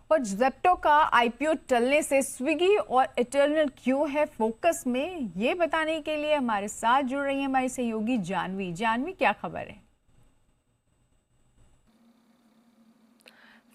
और जेप्टो का आईपीओ टलने से स्विगी और इटर्नल क्यों है फोकस में, ये बताने के लिए हमारे साथ जुड़ रही है हमारी सहयोगी जानवी। जानवी, क्या खबर है?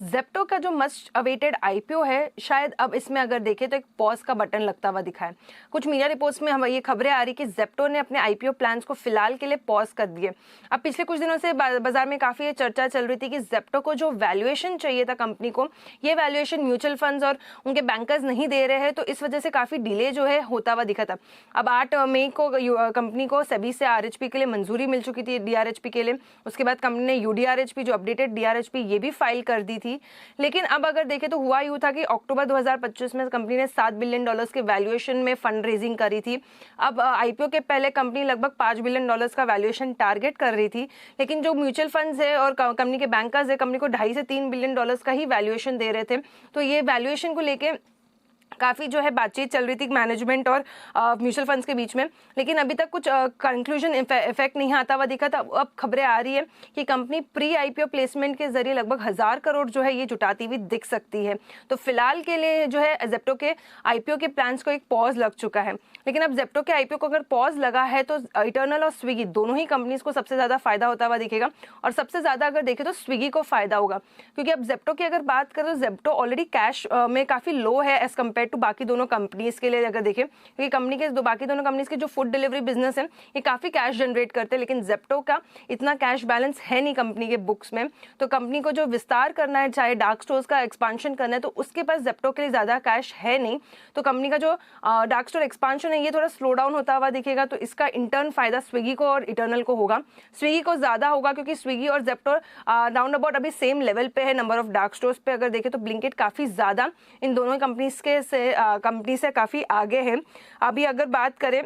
जेप्टो का जो मस्ट अवेटेड आईपीओ है, शायद अब इसमें अगर देखें तो एक पॉज का बटन लगता हुआ दिखा है। कुछ मीडिया रिपोर्ट्स में हम ये खबरें आ रही कि जेप्टो ने अपने आईपीओ प्लान्स को फिलहाल के लिए पॉज कर दिए। अब पिछले कुछ दिनों से बाजार में काफी ये चर्चा चल रही थी कि जेप्टो को जो वैल्यूएशन चाहिए था कंपनी को, ये वैल्यूएशन म्यूचुअल फंड्स और उनके बैंकर्स नहीं दे रहे हैं, तो इस वजह से काफी डिले जो है होता हुआ दिखा था। अब 8 मई को कंपनी को सेबी से आरएचपी के लिए मंजूरी मिल चुकी थी, डीआरएचपी के लिए। उसके बाद कंपनी ने यूडीआरएचपी, जो अपडेटेड डीआरएचपी, ये भी फाइल कर दी थी। लेकिन अब अगर देखें तो हुआ यूं था कि अक्टूबर 2025 में कंपनी ने $7 बिलियन के वैल्यूएशन में फंड रेजिंग करी थी। अब आईपीओ के पहले कंपनी लगभग $5 बिलियन का वैल्यूएशन टारगेट कर रही थी, लेकिन जो म्यूचुअल फंड्स है और कंपनी के बैंकर्स है, कंपनी को 2.5 से 3 बिलियन का ही वैल्यूएशन दे रहे थे। तो ये वैल्यूएशन को लेके काफी जो है बातचीत चल रही थी मैनेजमेंट और म्यूचुअल फंड्स के बीच में, लेकिन अभी तक कुछ कंक्लूजन इफेक्ट नहीं आता हुआ दिखा था। अब खबरें आ रही है कि कंपनी प्री आईपीओ प्लेसमेंट के जरिए लगभग 1000 करोड़ जो है ये जुटाती हुई दिख सकती है। तो फिलहाल के लिए जो है जेप्टो के आईपीओ के प्लान्स को एक पॉज लग चुका है। लेकिन अब जेप्टो के आईपीओ को अगर पॉज लगा है तो इटर्नल और स्विगी दोनों ही कंपनीज को सबसे ज्यादा फायदा होता हुआ दिखेगा, और सबसे ज्यादा अगर देखें तो स्विगी को फायदा होगा, क्योंकि अब जेप्टो की अगर बात करें तो जेप्टो ऑलरेडी कैश में काफी लो है एज कम्पेयर टू बाकी दोनों कंपनीज के लिए अगर देखें, क्योंकि कंपनी के बाकी दोनों कंपनीज के जो फूड डिलीवरी बिजनेस है ये काफी कैश जनरेट करते हैं, लेकिन जेप्टो का इतना कैश बैलेंस है नहीं कंपनी के बुक्स में। तो कंपनी को जो विस्तार करना है, चाहे डार्क स्टोर्स का एक्सपांशन करना है, तो उसके पास जेप्टो के लिए ज्यादा कैश है नहीं। तो कंपनी का जो डार्क स्टोर एक्सपांशन है ये थोड़ा स्लो डाउन होता हुआ दिखेगा। तो इसका इंटर्न फायदा स्विगी को और इटर्नल को होगा। स्विगी को ज्यादा होगा क्योंकि स्विगी और जेप्टो राउंड अबाउट अभी सेम लेवल पे है नंबर ऑफ डार्क स्टोर्स पे। अगर देखें तो ब्लिंकिट काफी ज्यादा इन दोनों कंपनीज के कंपनी से काफी आगे है। अभी अगर बात करें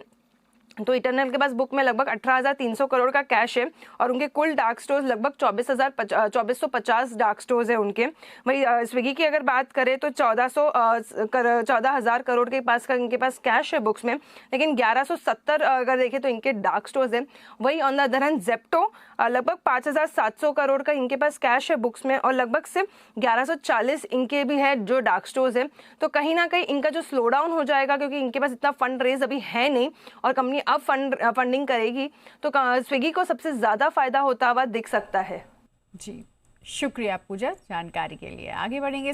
तो इटर्नल के पास बुक में लगभग 18,300 करोड़ का कैश है, और उनके कुल डार्क स्टोर्स लगभग 24,450 डार्क स्टोर्स है उनके। वही स्विगी की अगर बात करें तो 14,000 करोड़ के पास का इनके पास कैश है बुक्स में, लेकिन 1170 अगर देखें तो इनके डार्क स्टोर्स है। वही on the other hand Zepto लगभग 5,700 करोड़ का इनके पास कैश है बुक्स में, और लगभग से 1140 इनके भी है जो डार्क स्टोर्स है। तो कहीं ना कहीं इनका जो स्लो डाउन हो जाएगा, क्योंकि इनके पास इतना फंड रेज अभी है नहीं और कंपनी अब फंडिंग करेगी, तो स्विगी को सबसे ज्यादा फायदा होता हुआ दिख सकता है। जी, शुक्रिया पूजा जानकारी के लिए। आगे बढ़ेंगे।